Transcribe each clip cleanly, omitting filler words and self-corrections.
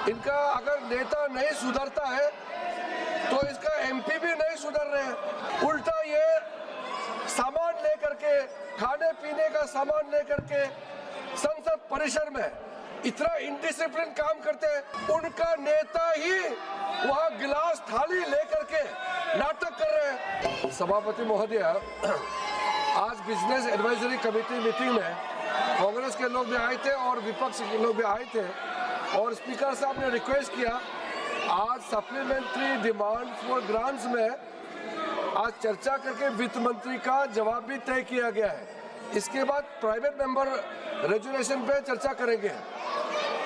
इनका अगर नेता नहीं सुधरता है तो इसका एमपी भी नहीं सुधर रहे हैं। उल्टा ये सामान लेकर के, खाने पीने का सामान लेकर के संसद परिसर में इतना इंडिसिप्लिन काम करते हैं। उनका नेता ही वहाँ गिलास थाली लेकर के नाटक कर रहे हैं। सभापति महोदय, आज बिजनेस एडवाइजरी कमेटी मीटिंग में कांग्रेस के लोग भी आए थे और विपक्ष के लोग भी आए थे और स्पीकर साहब ने रिक्वेस्ट किया आज सप्लीमेंट्री डिमांड फॉर ग्रांट्स में आज चर्चा करके वित्त मंत्री का जवाब भी तय किया गया है। इसके बाद प्राइवेट मेंबर रेजुलेशन पे चर्चा करेंगे।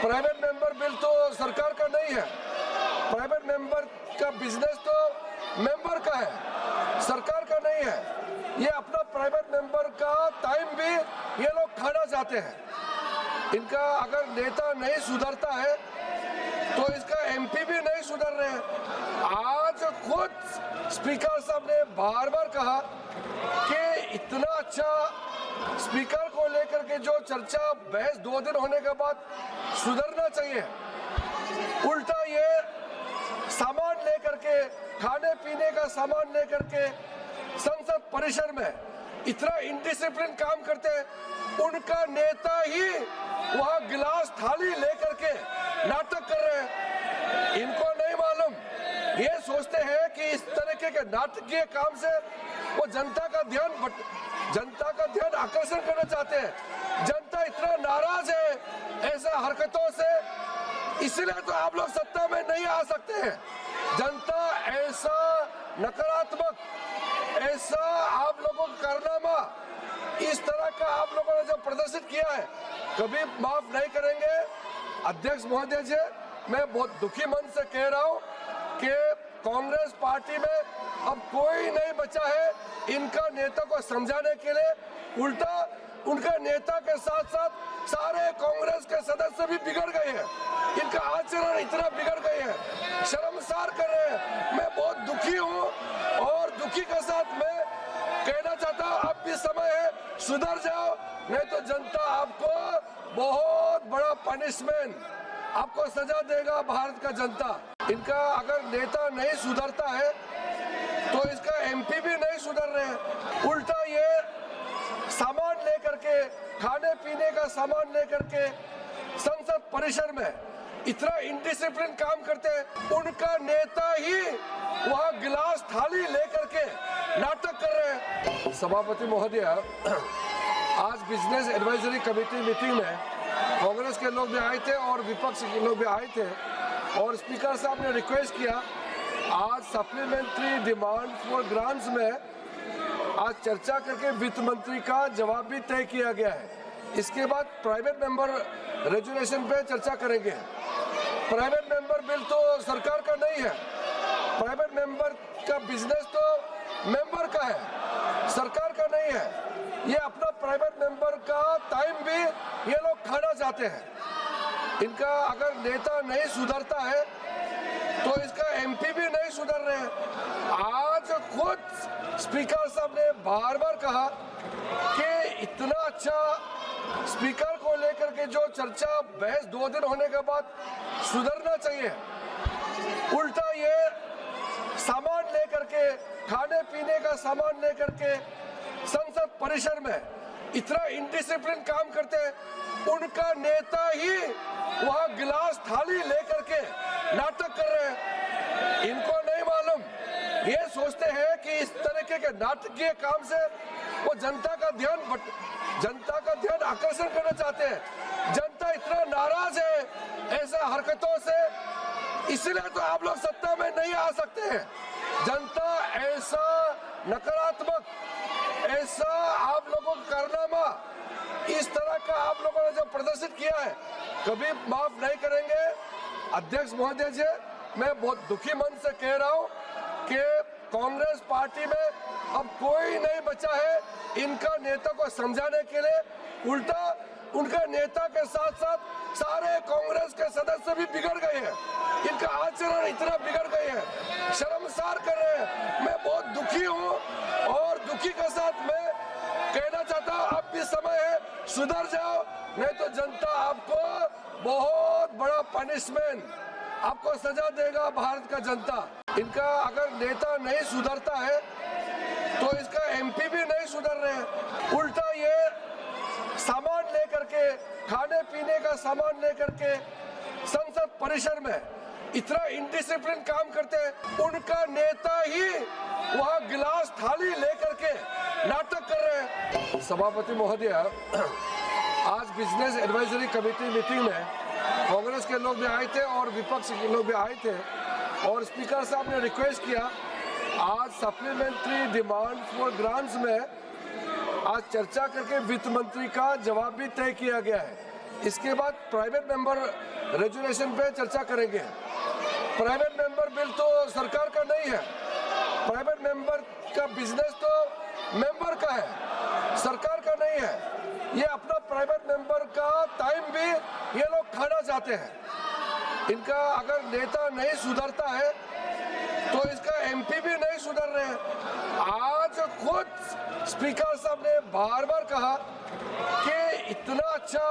प्राइवेट मेंबर बिल तो सरकार का नहीं है, प्राइवेट मेंबर का बिजनेस तो मेंबर का है, सरकार का नहीं है। ये अपना प्राइवेट मेंबर का टाइम भी ये लोग खाना चाहते हैं। इनका अगर नेता नहीं सुधरता है तो इसका एमपी भी नहीं सुधर रहे हैं। आज खुद स्पीकर साहब ने बार बार कहा कि इतना अच्छा स्पीकर को लेकर के जो चर्चा बहस 2 दिन होने के बाद सुधरना चाहिए। उल्टा ये सामान लेकर के, खाने पीने का सामान लेकर के संसद परिसर में इतना इंडिसिप्लिन काम करते हैं। उनका नेता ही वहाँ गिलास थाली लेकर के नाटक कर रहे हैं। इनको नहीं मालूम, ये सोचते हैं कि इस तरीके के नाटकीय काम से वो जनता का ध्यान आकर्षण करना चाहते हैं। जनता इतना नाराज है ऐसे हरकतों से, इसलिए तो आप लोग सत्ता में नहीं आ सकते हैं। जनता ऐसा नकारात्मक, ऐसा आप लोगों का कारनामा, इस तरह का आप लोगों ने जो प्रदर्शित किया है कभी माफ नहीं करेंगे। अध्यक्ष महोदय जी, मैं बहुत दुखी मन से कह रहा हूँ कि कांग्रेस पार्टी में अब कोई नहीं बचा है इनका नेता को समझाने के लिए। उल्टा उनका नेता के साथ साथ सारे कांग्रेस के सदस्य भी बिगड़ गए हैं। इनका आचरण इतना बिगड़ गए हैं, शर्मसार कर रहे हैं। मैं बहुत दुखी हूँ और दुखी के साथ मैं कहना चाहता हूँ अब भी समय है, सुधर जाओ, नहीं तो जनता आपको बहुत बड़ा पनिशमेंट, आपको सजा देगा भारत का जनता। इनका अगर नेता नहीं सुधरता है तो इसका एमपी भी नहीं सुधर रहे हैं। उल्टा ये सामान लेकर के, खाने पीने का सामान लेकर के संसद परिसर में इतना इंडिसिप्लिन काम करते हैं। उनका नेता ही वहाँ गिलास थाली लेकर के नाटक कर रहे हैं। सभापति महोदय, आज बिजनेस एडवाइजरी कमेटी मीटिंग में कांग्रेस के लोग भी आए थे और विपक्ष के लोग भी आए थे और स्पीकर साहब ने रिक्वेस्ट किया आज सप्लीमेंट्री डिमांड फॉर ग्रांट्स में आज चर्चा करके वित्त मंत्री का जवाब भी तय किया गया है। इसके बाद प्राइवेट मेंबर रेजुलेशन पे चर्चा करेंगे। प्राइवेट मेंबर बिल तो सरकार का नहीं है, प्राइवेट मेंबर का बिजनेस तो मेंबर का है, सरकार का नहीं है। ये अपना प्राइवेट मेंबर का टाइम भी ये लोग खाना चाहते हैं। इनका अगर नेता नहीं सुधरता है तो इसका एमपी भी नहीं सुधर रहे हैं। आज खुद स्पीकर साहब ने बार बार कहा कि इतना अच्छा स्पीकर को लेकर के जो चर्चा बहस 2 दिन होने के बाद सुधरना चाहिए। उल्टा ये सामान लेकर के, खाने पीने का सामान लेकर के संसद परिसर में इतना इंडिसिप्लिन काम करते हैं। उनका नेता ही वहाँ गिलास थाली लेकर के नाटक कर रहे हैं। इनको नहीं मालूम, ये सोचते हैं कि इस तरीके के नाटकीय काम से वो जनता का ध्यान आकर्षण करना चाहते हैं। जनता इतना नाराज है ऐसे हरकतों से, इसलिए तो आप लोग सत्ता में नहीं आ सकते हैं। जनता ऐसा नकारात्मक, ऐसा आप लोगों का कारनामा, इस तरह का आप लोगों ने जो प्रदर्शित किया है कभी माफ नहीं करेंगे। अध्यक्ष महोदय जी, मैं बहुत दुखी मन से कह रहा हूँ कि कांग्रेस पार्टी में अब कोई नहीं बचा है इनका नेता को समझाने के लिए। उल्टा उनका नेता के साथ साथ सारे कांग्रेस के सदस्य भी बिगड़ गए हैं। इनका आचरण इतना बिगड़ गए हैं, शर्मसार कर रहे हैं। मैं बहुत दुखी हूँ और दुखी के साथ मैं कहना चाहता हूँ अब भी समय है, सुधर जाओ, नहीं तो जनता आपको बहुत बड़ा पनिशमेंट, आपको सजा देगा भारत का जनता। इनका अगर नेता नहीं सुधरता है तो इसका एमपी भी नहीं सुधर रहे। उल्टा ये सामान लेकर के, खाने पीने का सामान लेकर के संसद परिसर में इतना इंडिसिप्लिन काम करते हैं। उनका नेता ही वहाँ गिलास थाली लेकर के नाटक कर रहे हैं। सभापति महोदय, आज बिजनेस एडवाइजरी कमेटी मीटिंग में कांग्रेस के लोग भी आए थे और विपक्ष के लोग भी आए थे और स्पीकर साहब ने रिक्वेस्ट किया आज सप्लीमेंट्री डिमांड फॉर ग्रांट्स में आज चर्चा करके वित्त मंत्री का जवाब भी तय किया गया है। इसके बाद प्राइवेट मेंबर रेजुलेशन पे चर्चा करेंगे। प्राइवेट मेंबर बिल तो सरकार का नहीं है, प्राइवेट मेंबर का बिजनेस तो मेंबर का है, सरकार का नहीं है। ये अपना प्राइवेट मेंबर का टाइम भी ये लोग खाना चाहते हैं। इनका अगर नेता नहीं सुधरता है तो इसका एमपी भी नहीं सुधर रहे। आज खुद स्पीकर साहब ने बार बार कहा कि इतना अच्छा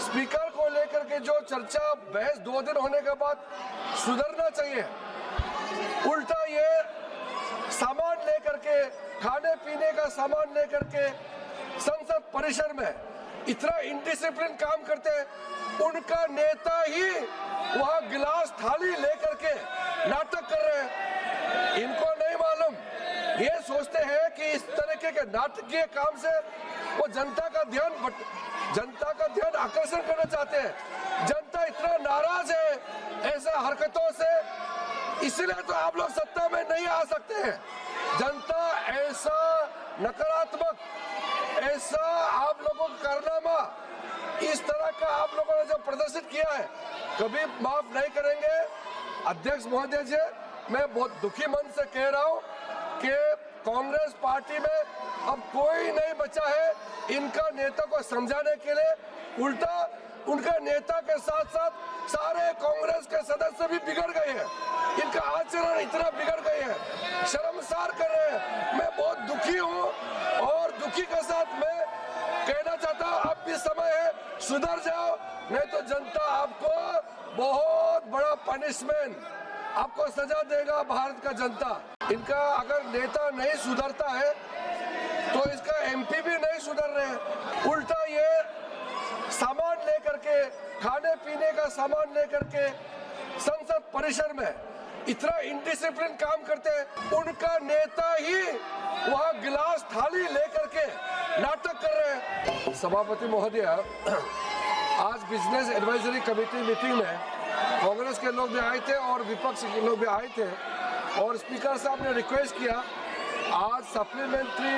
स्पीकर को लेकर के जो चर्चा बहस 2 दिन होने के बाद सुधरना चाहिए। उल्टा ये सामान लेकर के, खाने पीने का सामान लेकर के संसद परिसर में इतना इंडिसिप्लिन काम करते हैं। उनका नेता ही वहाँ गिलास थाली लेकर के नाटक कर रहे हैं। इनको नहीं मालूम, ये सोचते हैं कि इस तरीके के नाटकीय काम से वो जनता का ध्यान आकर्षण करना चाहते हैं। जनता इतना नाराज है ऐसे हरकतों से, इसलिए तो आप लोग सत्ता में नहीं आ सकते हैं। जनता ऐसा नकारात्मक, ऐसा आप लोगों का कारनामा, इस तरह का आप लोगों ने जो प्रदर्शित किया है कभी माफ नहीं करेंगे। अध्यक्ष महोदय जी, मैं बहुत दुखी मन से कह रहा हूं कि कांग्रेस पार्टी में अब कोई नहीं बचा है इनका नेता को समझाने के लिए। उल्टा उनका नेता के साथ साथ सारे कांग्रेस के सदस्य भी बिगड़ गए हैं। इनका आचरण इतना बिगड़ गए हैं, शर्मसार कर रहे हैं। मैं बहुत दुखी हूँ और दुखी के साथ मैं कहना चाहता हूँ अब भी समय है, सुधर जाओ, नहीं तो जनता आपको बहुत बड़ा पनिशमेंट, आपको सजा देगा भारत का जनता। इनका अगर नेता नहीं सुधरता है तो इसका एमपी भी नहीं सुधर रहे। उल्टा ये सामान लेकर के, खाने पीने का सामान लेकर के संसद परिसर में इतना इंडिसिप्लिन काम करते हैं। उनका नेता ही वहाँ गिलास थाली लेकर के नाटक कर रहे हैं। सभापति महोदय, आज बिजनेस एडवाइजरी कमेटी मीटिंग में कांग्रेस के लोग भी आए थे और विपक्ष के लोग भी आए थे और स्पीकर साहब ने रिक्वेस्ट किया आज सप्लीमेंट्री